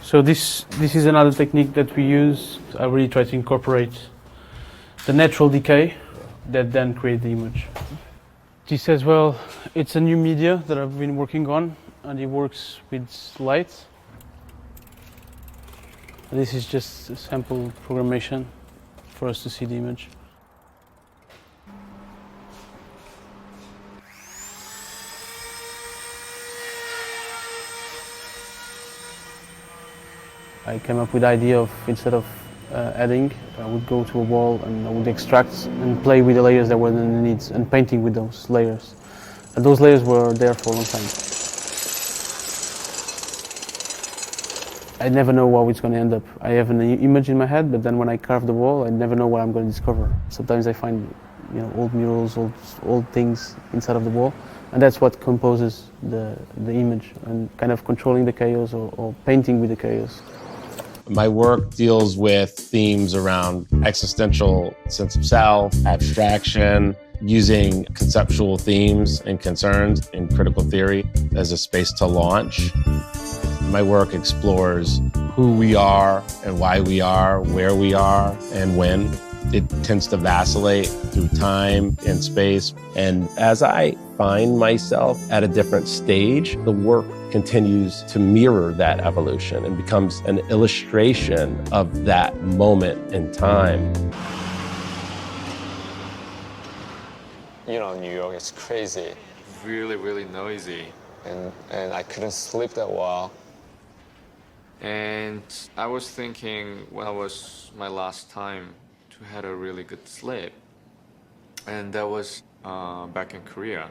So this is another technique that we use. I really try to incorporate the natural decay that then create the image. He says, well, it's a new media that I've been working on, and it works with light. This is just a sample programmation for us to see the image. I came up with the idea of, instead of adding, I would go to a wall and I would extract and play with the layers that were underneath and painting with those layers. And those layers were there for a long time. I never know how it's going to end up. I have an image in my head, but then when I carve the wall, I never know what I'm going to discover. Sometimes I find, old murals, old things inside of the wall, and that's what composes the image, and kind of controlling the chaos or painting with the chaos. My work deals with themes around existential sense of self, abstraction, using conceptual themes and concerns in critical theory as a space to launch. My work explores who we are and why we are, where we are, and when. It tends to vacillate through time and space. And as I find myself at a different stage, the work continues to mirror that evolution and becomes an illustration of that moment in time. New York is crazy. Really, really noisy. And I couldn't sleep that well. And I was thinking when it was my last time to have a really good sleep. And that was back in Korea.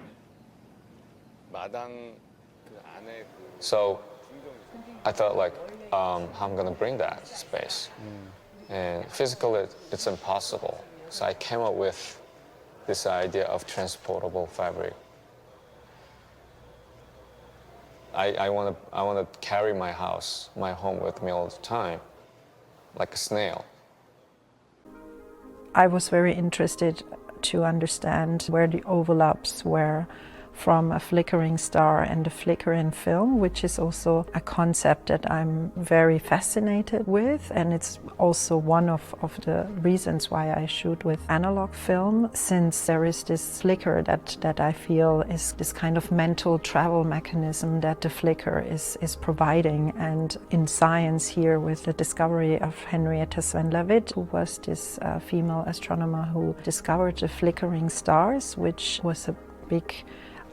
So I thought how I'm gonna bring that space. And physically it's impossible. So I came up with this idea of transportable fabric. I want to carry my home with me all the time, like a snail. I was very interested to understand where the overlaps were from a flickering star and a flicker in film, which is also a concept that I'm very fascinated with, and it's also one of the reasons why I shoot with analog film, since there is this flicker that I feel is this kind of mental travel mechanism that the flicker is providing. And in science here, with the discovery of Henrietta Sven-Leavitt, who was this female astronomer who discovered the flickering stars, which was a big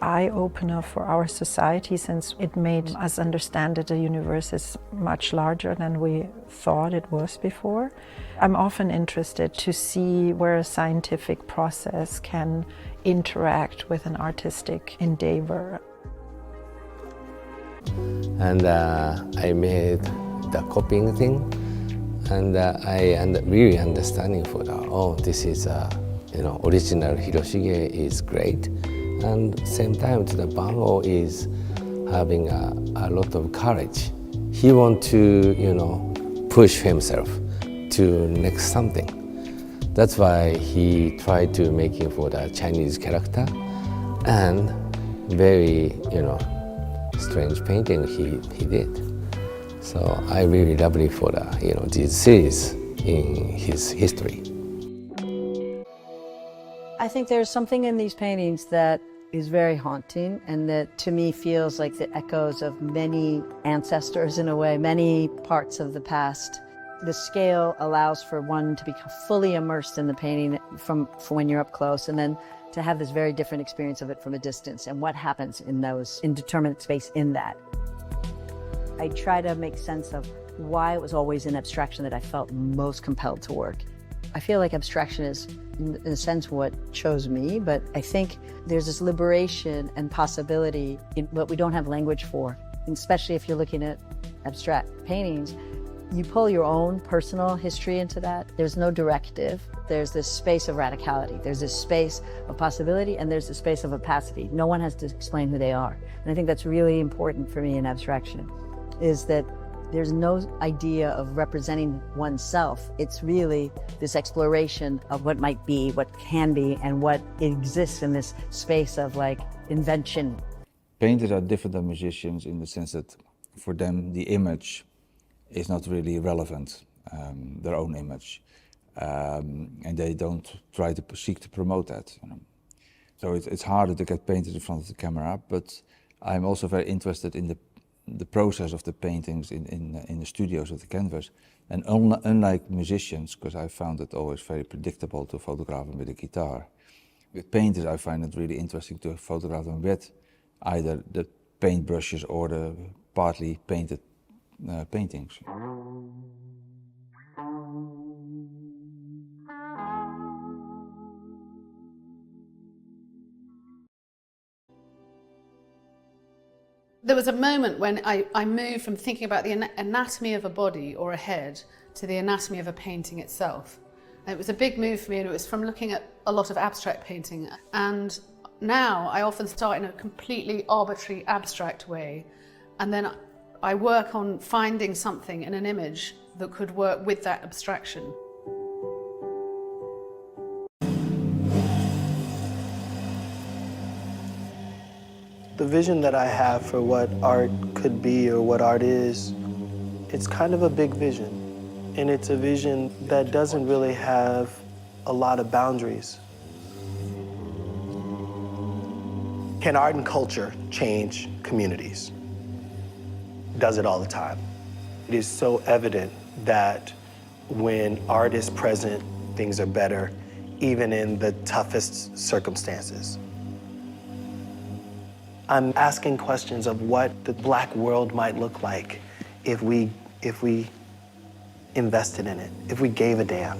eye-opener for our society, since it made us understand that the universe is much larger than we thought it was before. I'm often interested to see where a scientific process can interact with an artistic endeavor. And I made the copying thing, and I really understanding for that. This is original Hiroshige is great. And same time, the Bango is having a lot of courage. He wants to, push himself to next something. That's why he tried to making for the Chinese character, and very, strange painting he did. So I really love it for the, this series in his history. I think there's something in these paintings that is very haunting, and that to me feels like the echoes of many ancestors in a way, many parts of the past. The scale allows for one to become fully immersed in the painting from when you're up close, and then to have this very different experience of it from a distance and what happens in those indeterminate space in that. I try to make sense of why it was always in abstraction that I felt most compelled to work. I feel like abstraction is, in a sense, what chose me, but I think there's this liberation and possibility in what we don't have language for, and especially if you're looking at abstract paintings. You pull your own personal history into that. There's no directive. There's this space of radicality. There's this space of possibility, and there's this space of opacity. No one has to explain who they are. And I think that's really important for me in abstraction, is that there's no idea of representing oneself. It's really this exploration of what might be, what can be, and what exists in this space of invention. Painters are different than musicians in the sense that for them the image is not really relevant, their own image. And they don't try to seek to promote that. You know. So it's harder to get painters in front of the camera, but I'm also very interested in the process of the paintings in the studios of the canvas. And unlike musicians, because I found it always very predictable to photograph them with a guitar, with painters I find it really interesting to photograph them with either the paintbrushes or the partly painted paintings. There was a moment when I moved from thinking about the anatomy of a body or a head to the anatomy of a painting itself. And it was a big move for me, and it was from looking at a lot of abstract painting. And now I often start in a completely arbitrary abstract way, and then I work on finding something in an image that could work with that abstraction. The vision that I have for what art could be or what art is, it's kind of a big vision. And it's a vision that doesn't really have a lot of boundaries. Can art and culture change communities? Does it all the time. It is so evident that when art is present, things are better, even in the toughest circumstances. I'm asking questions of what the Black world might look like if we invested in it, if we gave a damn.